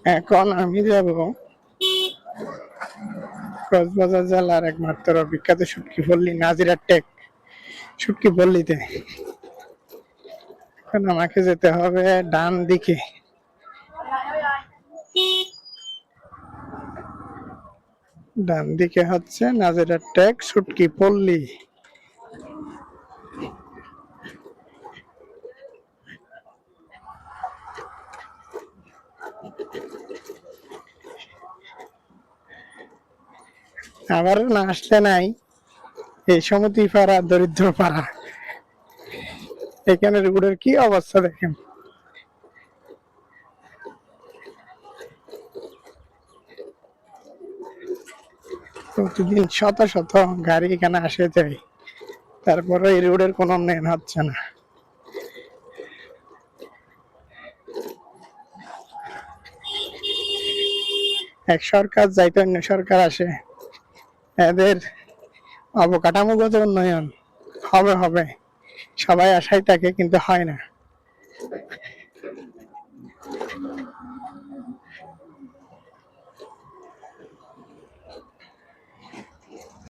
এখন আমি যাব কক্সবাজার জেলার একমাত্র বিখ্যাত শুটকি পল্লী নাজিরার টেক শুটকি পল্লীতে। এখন আমাকে যেতে হবে ডান দিকে। ডান দিকে হচ্ছে নাজিরার টেক শুটকি পল্লী। আবার না আসলে নাই এই সমিতি পাড়া দরিদ্র পাড়া। এখানে রোডের কি অবস্থা দেখেন। প্রতিদিন শত শত গাড়ি এখানে আসে যায়, তারপরে এই রোডের কোনো উন্নয়ন হচ্ছে না। এক সরকার যাইতে অন্য সরকার আসে, এদের অবকাঠামোগত উন্নয়ন হবে হবে সবাই আশায় থাকে, কিন্তু হয় না।